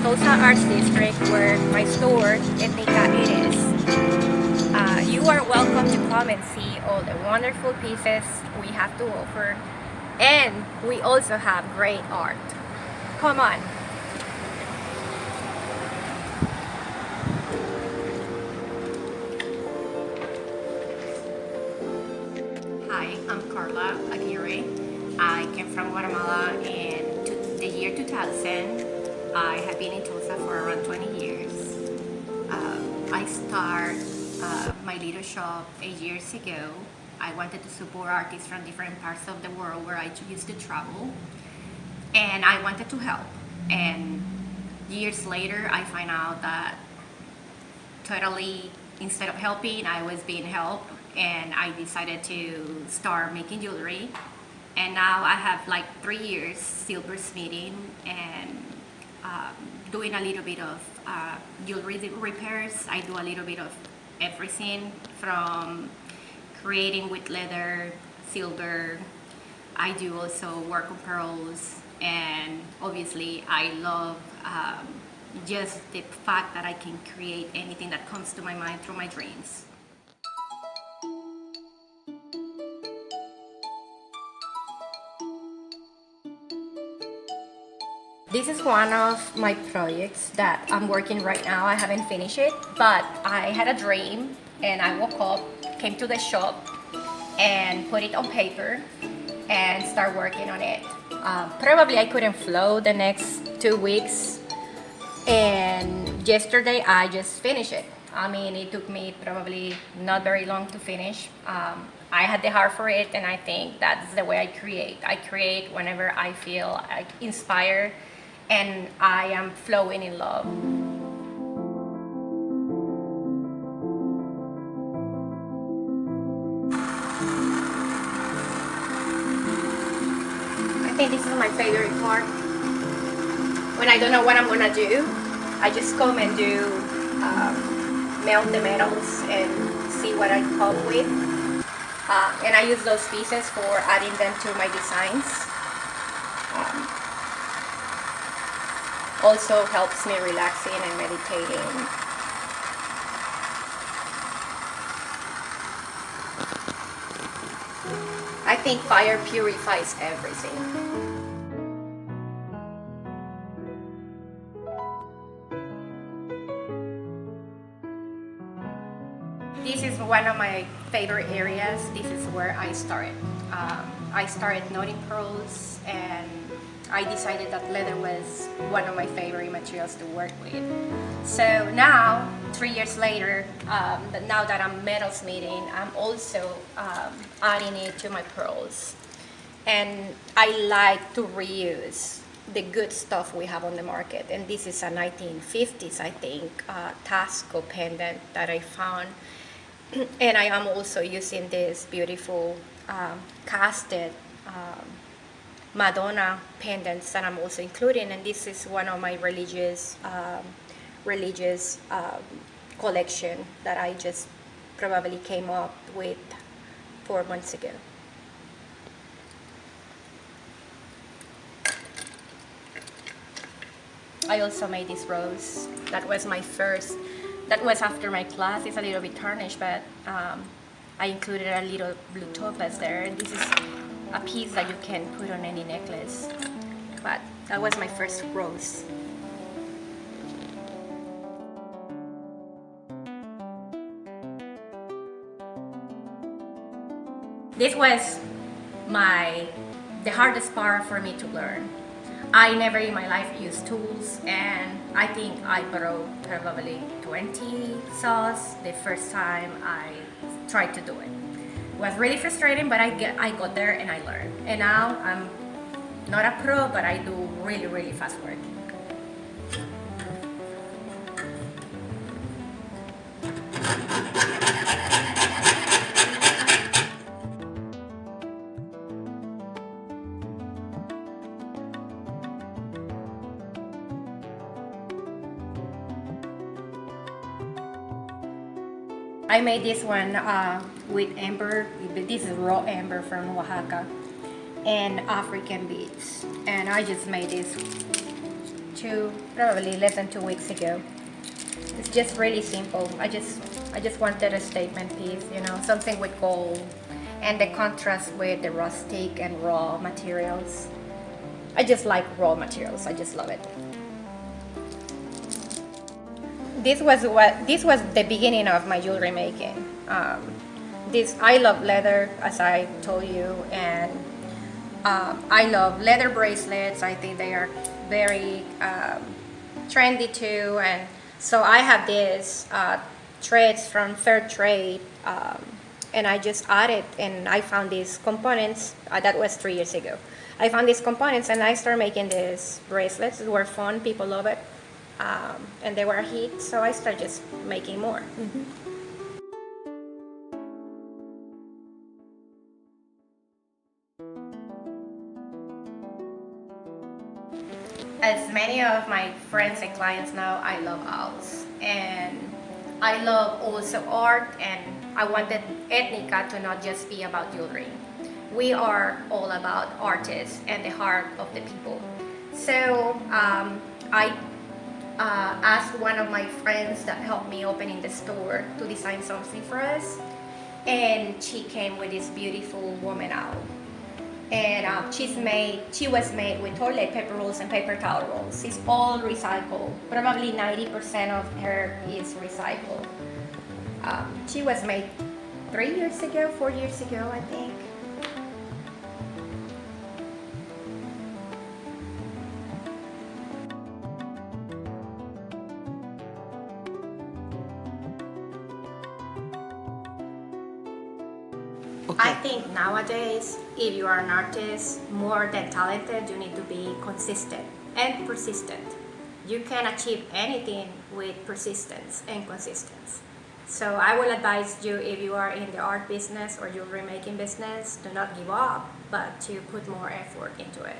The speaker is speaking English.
Tulsa Arts District, where my store, Etnica, it is. You are welcome to come and see all the wonderful pieces we have to offer, and we also have great art. Come on. Hi, I'm Carla Aguirre. I came from Guatemala in the year 2000. I have been in Tulsa for around 20 years. I started my little shop 8 years ago. I wanted to support artists from different parts of the world where I used to travel, and I wanted to help. And years later, I find out that totally, instead of helping, I was being helped, and I decided to start making jewelry. And now I have like 3 years silversmithing and um, doing a little bit of jewelry repairs. I do a little bit of everything from creating with leather, silver. I do also work on pearls, and obviously I love just the fact that I can create anything that comes to my mind through my dreams. This is one of my projects that I'm working right now. I haven't finished it, but I had a dream and I woke up, came to the shop and put it on paper and start working on it. Probably I couldn't flow the next 2 weeks, and yesterday I just finished it. I mean, it took me probably not very long to finish. I had the heart for it, and I think that's the way I create. I create whenever I feel inspired and I am flowing in love. I think this is my favorite part. When I don't know what I'm gonna do, I just come and do melt the metals and see what I come up with. And I use those pieces for adding them to my designs. Also helps me relaxing and meditating. I think fire purifies everything. This is one of my favorite areas. This is where I started. I started knotting pearls, and I decided that leather was one of my favorite materials to work with. So now, 3 years later, now that I'm metalsmithing, I'm also adding it to my pearls. And I like to reuse the good stuff we have on the market. And this is a 1950s, I think, Tasco pendant that I found. And I am also using this beautiful casted Madonna pendants that I'm also including, and this is one of my religious collection that I just probably came up with 4 months ago. I also made this rose. That was my first. That was after my class. It's a little bit tarnished, but I included a little blue topaz there. And this is a piece that you can put on any necklace. But that was my first rose. This was the hardest part for me to learn. I never in my life used tools, and I think I broke probably 20 saws the first time I tried to do it. It was really frustrating, but I got there and I learned. And now I'm not a pro, but I do really, really fast work. I made this one with amber. This is raw amber from Oaxaca, and African beads. And I just made this probably less than 2 weeks ago. It's just really simple. I just wanted a statement piece, you know, something with gold and the contrast with the rustic and raw materials. I just like raw materials. I just love it. This was the beginning of my jewelry making. This I love leather, as I told you, and I love leather bracelets. I think they are very trendy too, and so I have these threads from Fair Trade, and I just added, and I found these components. That was 3 years ago. I found these components, and I started making these bracelets. They were fun. People love it, and they were a hit. So I started just making more. As many of my friends and clients know, I love owls, and I love also art, and I wanted Ethnica to not just be about jewelry. We are all about artists and the heart of the people. So I asked one of my friends that helped me opening the store to design something for us, and she came with this beautiful woman owl. And she was made with toilet paper rolls and paper towel rolls. It's all recycled. Probably 90% of her is recycled. She was made 3 years ago, 4 years ago, I think. I think nowadays, if you are an artist, more than talented, you need to be consistent and persistent. You can achieve anything with persistence and consistency. So I will advise you, if you are in the art business or jewelry making business, do not give up, but to put more effort into it.